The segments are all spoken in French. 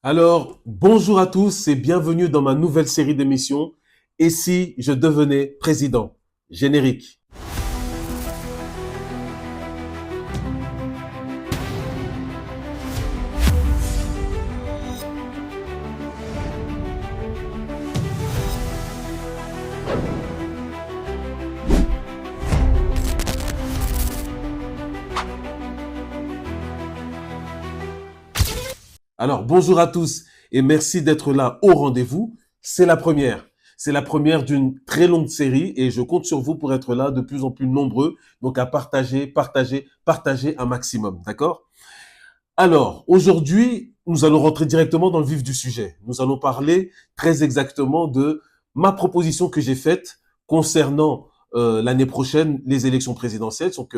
Alors, bonjour à tous et bienvenue dans ma nouvelle série d'émissions. Et si je devenais président? Générique. Alors, bonjour à tous et merci d'être là au rendez-vous. C'est la première. C'est la première d'une très longue série et je compte sur vous pour être là de plus en plus nombreux. Donc, à partager un maximum. D'accord? Alors, aujourd'hui, nous allons rentrer directement dans le vif du sujet. Nous allons parler très exactement de ma proposition que j'ai faite concernant l'année prochaine les élections présidentielles. Donc,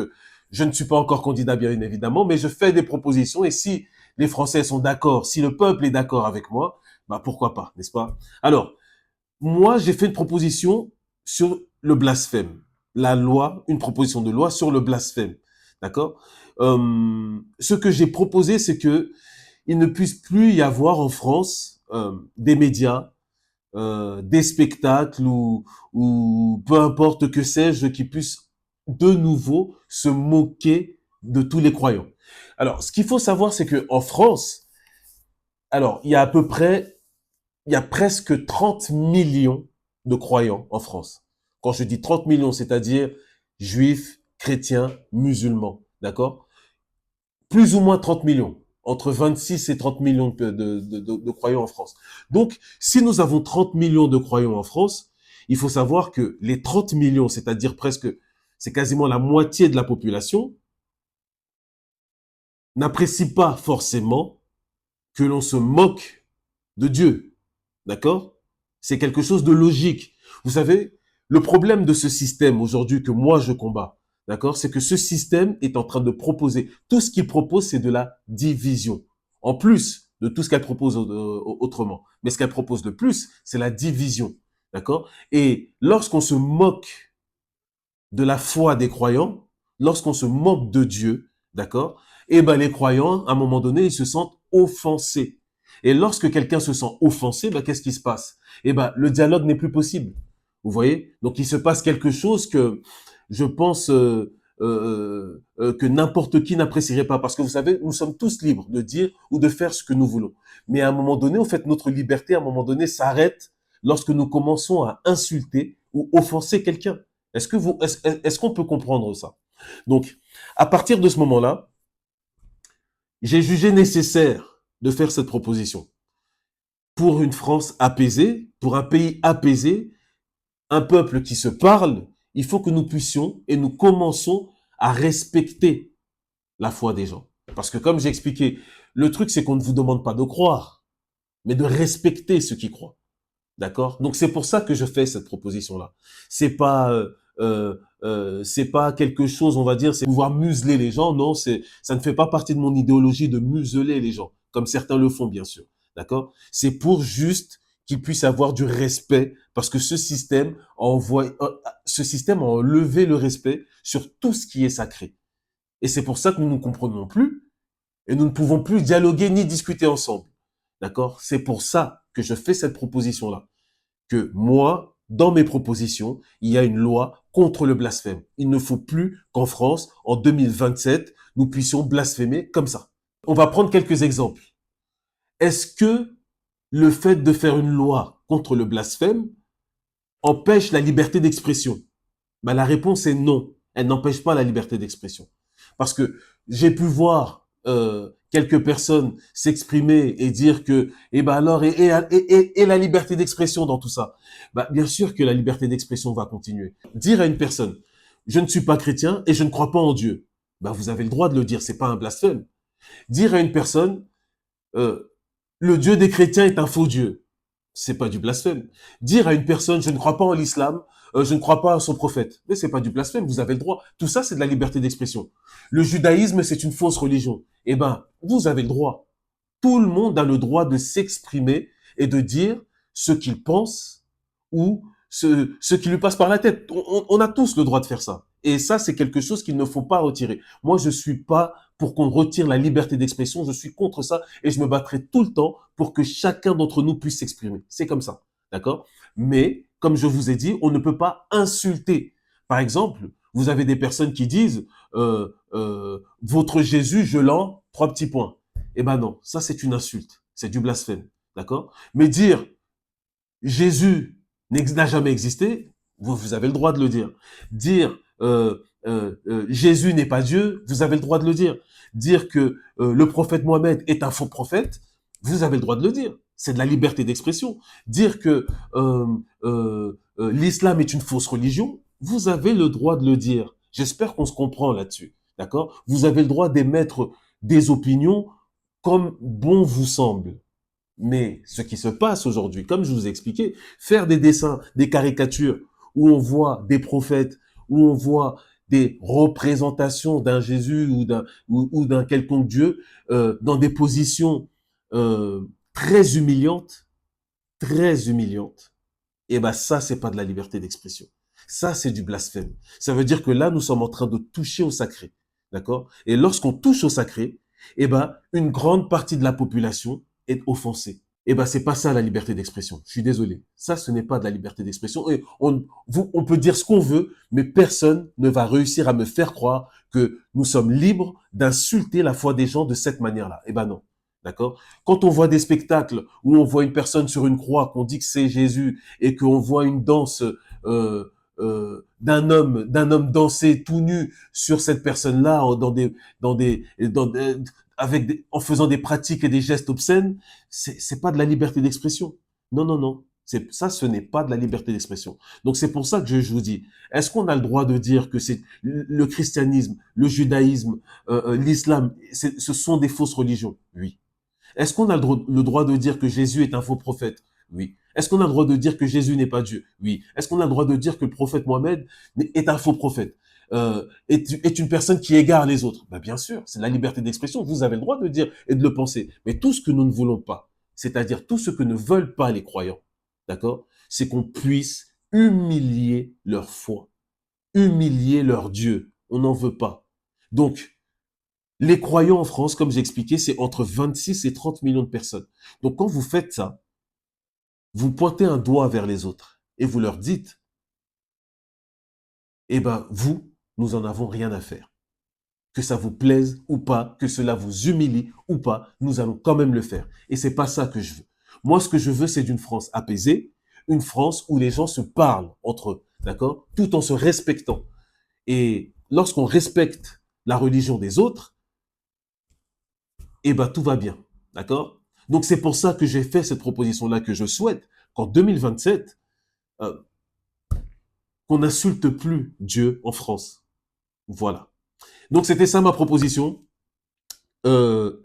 je ne suis pas encore candidat, bien évidemment, mais je fais des propositions et si les Français sont d'accord, si le peuple est d'accord avec moi, bah pourquoi pas, n'est-ce pas? Alors, moi, j'ai fait une proposition sur le blasphème. La loi, une proposition de loi sur le blasphème. D'accord? Ce que j'ai proposé, c'est que il ne puisse plus y avoir en France des médias, des spectacles ou peu importe que sais-je qui puissent de nouveau se moquer de tous les croyants. Alors, ce qu'il faut savoir, c'est que en France, alors il y a à peu près il y a presque 30 millions de croyants en France. Quand je dis 30 millions, c'est-à-dire juifs, chrétiens, musulmans, d'accord? Plus ou moins 30 millions, entre 26 et 30 millions de croyants en France. Donc, si nous avons 30 millions de croyants en France, il faut savoir que les 30 millions, c'est-à-dire presque, c'est quasiment la moitié de la population, n'apprécient pas forcément que l'on se moque de Dieu. D'accord? C'est quelque chose de logique. Vous savez, le problème de ce système aujourd'hui que moi je combats, d'accord, c'est que ce système est en train de proposer, tout ce qu'il propose, c'est de la division. En plus de tout ce qu'elle propose autrement. Mais ce qu'elle propose le plus, c'est la division. D'accord? Et lorsqu'on se moque de la foi des croyants, lorsqu'on se moque de Dieu, d'accord, eh ben les croyants, à un moment donné, ils se sentent offensés. Et lorsque quelqu'un se sent offensé, ben, qu'est-ce qui se passe? Eh ben, le dialogue n'est plus possible. Vous voyez? Donc, il se passe quelque chose que je pense que n'importe qui n'apprécierait pas. Parce que vous savez, nous sommes tous libres de dire ou de faire ce que nous voulons. Mais à un moment donné, en fait, notre liberté, à un moment donné, s'arrête lorsque nous commençons à insulter ou offenser quelqu'un. Est-ce qu'on peut comprendre ça? Donc, à partir de ce moment-là, j'ai jugé nécessaire de faire cette proposition. Pour une France apaisée, pour un pays apaisé, un peuple qui se parle, il faut que nous puissions et nous commençons à respecter la foi des gens. Parce que comme j'ai expliqué, le truc c'est qu'on ne vous demande pas de croire, mais de respecter ceux qui croient. D'accord? Donc c'est pour ça que je fais cette proposition-là. C'est pas c'est pas quelque chose, on va dire, c'est pouvoir museler les gens. Non, ça ne fait pas partie de mon idéologie de museler les gens, comme certains le font bien sûr. D'accord? C'est pour juste qu'ils puissent avoir du respect, parce que ce système a enlevé le respect sur tout ce qui est sacré. Et c'est pour ça que nous ne comprenons plus et nous ne pouvons plus dialoguer ni discuter ensemble. D'accord? C'est pour ça que je fais cette proposition-là. Que moi, dans mes propositions, il y a une loi contre le blasphème. Il ne faut plus qu'en France, en 2027, nous puissions blasphémer comme ça. On va prendre quelques exemples. Est-ce que le fait de faire une loi contre le blasphème empêche la liberté d'expression? Ben, la réponse est non. Elle n'empêche pas la liberté d'expression. Parce que j'ai pu voir quelques personnes s'exprimer et dire que, eh ben alors, et la liberté d'expression dans tout ça. Ben, bien sûr que la liberté d'expression va continuer. Dire à une personne, je ne suis pas chrétien et je ne crois pas en Dieu. Ben, vous avez le droit de le dire, c'est pas un blasphème. Dire à une personne, euh, le Dieu des chrétiens est un faux Dieu. C'est pas du blasphème. Dire à une personne, je ne crois pas en l'islam, je ne crois pas à son prophète. Mais c'est pas du blasphème, vous avez le droit. Tout ça, c'est de la liberté d'expression. Le judaïsme, c'est une fausse religion. Eh ben, vous avez le droit. Tout le monde a le droit de s'exprimer et de dire ce qu'il pense ou ce qui lui passe par la tête. On a tous le droit de faire ça. Et ça, c'est quelque chose qu'il ne faut pas retirer. Moi, je suis pas pour qu'on retire la liberté d'expression. Je suis contre ça et je me battrai tout le temps pour que chacun d'entre nous puisse s'exprimer. C'est comme ça, d'accord? Mais, comme je vous ai dit, on ne peut pas insulter. Par exemple, vous avez des personnes qui disent votre Jésus, je l'en, 3 petits points. Eh ben non, ça c'est une insulte, c'est du blasphème, d'accord? Mais dire Jésus n'a jamais existé, vous avez le droit de le dire. Dire Jésus n'est pas Dieu, vous avez le droit de le dire. Dire que le prophète Mohammed est un faux prophète, vous avez le droit de le dire. C'est de la liberté d'expression. Dire que l'islam est une fausse religion, vous avez le droit de le dire. J'espère qu'on se comprend là-dessus. D'accord? Vous avez le droit d'émettre des opinions comme bon vous semble. Mais ce qui se passe aujourd'hui, comme je vous ai expliqué, faire des dessins, des caricatures, où on voit des prophètes, où on voit des représentations d'un Jésus ou d'un quelconque Dieu dans des positions très très humiliantes, et ben ça, c'est pas de la liberté d'expression. Ça, c'est du blasphème. Ça veut dire que là, nous sommes en train de toucher au sacré. D'accord? Et lorsqu'on touche au sacré, eh ben, une grande partie de la population est offensée. Eh ben, c'est pas ça la liberté d'expression. Je suis désolé. Ça, ce n'est pas de la liberté d'expression. Et on peut dire ce qu'on veut, mais personne ne va réussir à me faire croire que nous sommes libres d'insulter la foi des gens de cette manière-là. Eh ben non. D'accord? Quand on voit des spectacles où on voit une personne sur une croix, qu'on dit que c'est Jésus, et qu'on voit une danse d'un homme danser tout nu sur cette personne-là dans des en faisant des pratiques et des gestes obscènes, c'est pas de la liberté d'expression. Non, non, non. Ça, ce n'est pas de la liberté d'expression. Donc c'est pour ça que je vous dis, est-ce qu'on a le droit de dire que c'est le christianisme, le judaïsme, l'islam, ce sont des fausses religions? Oui. Est-ce qu'on a le droit de dire que Jésus est un faux prophète? Oui. Est-ce qu'on a le droit de dire que Jésus n'est pas Dieu? Oui. Est-ce qu'on a le droit de dire que le prophète Mohammed est un faux prophète? Est une personne qui égare les autres? Ben bien sûr, c'est la liberté d'expression. Vous avez le droit de dire et de le penser. Mais tout ce que nous ne voulons pas, c'est-à-dire tout ce que ne veulent pas les croyants, d'accord, c'est qu'on puisse humilier leur foi, humilier leur Dieu. On n'en veut pas. Donc, les croyants en France, comme j'ai expliqué, c'est entre 26 et 30 millions de personnes. Donc quand vous faites ça, vous pointez un doigt vers les autres et vous leur dites, eh ben vous, nous en avons rien à faire. Que ça vous plaise ou pas, que cela vous humilie ou pas, nous allons quand même le faire. Et c'est pas ça que je veux. Moi, ce que je veux, c'est d'une France apaisée, une France où les gens se parlent entre eux, d'accord, tout en se respectant. Et lorsqu'on respecte la religion des autres, eh ben tout va bien, d'accord? Donc c'est pour ça que j'ai fait cette proposition-là, que je souhaite qu'en 2027, euh, qu'on n'insulte plus Dieu en France. Voilà. Donc c'était ça ma proposition. Euh,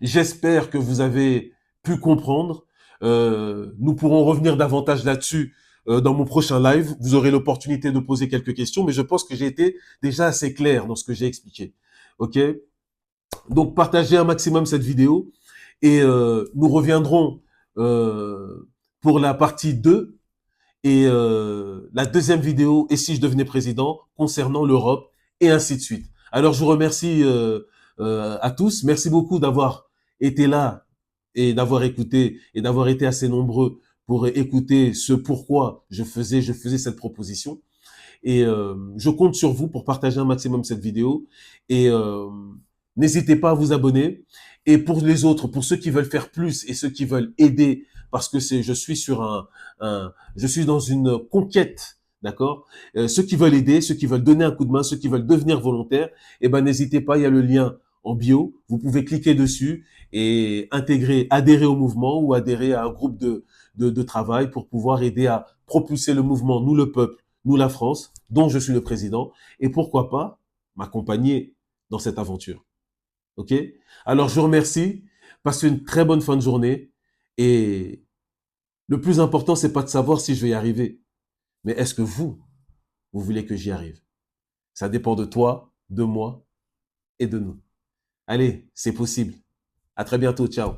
J'espère que vous avez pu comprendre. Nous pourrons revenir davantage là-dessus dans mon prochain live. Vous aurez l'opportunité de poser quelques questions, mais je pense que j'ai été déjà assez clair dans ce que j'ai expliqué. Ok? Donc partagez un maximum cette vidéo et nous reviendrons pour la partie 2 et la deuxième vidéo, et si je devenais président, concernant l'Europe et ainsi de suite. Alors je vous remercie à tous. Merci beaucoup d'avoir été là et d'avoir écouté et d'avoir été assez nombreux pour écouter ce pourquoi je faisais cette proposition. Et je compte sur vous pour partager un maximum cette vidéo. Et n'hésitez pas à vous abonner. Et pour les autres, pour ceux qui veulent faire plus et ceux qui veulent aider, parce que je suis sur je suis dans une conquête, d'accord. Ceux qui veulent aider, ceux qui veulent donner un coup de main, ceux qui veulent devenir volontaires, eh ben n'hésitez pas, il y a le lien en bio. Vous pouvez cliquer dessus et adhérer au mouvement ou adhérer à un groupe de travail pour pouvoir aider à propulser le mouvement, nous le peuple, nous la France, dont je suis le président, et pourquoi pas m'accompagner dans cette aventure. Ok? Alors je vous remercie, passez une très bonne fin de journée, et le plus important, c'est pas de savoir si je vais y arriver, mais est-ce que vous voulez que j'y arrive? Ça dépend de toi, de moi et de nous. Allez, c'est possible. À très bientôt, ciao.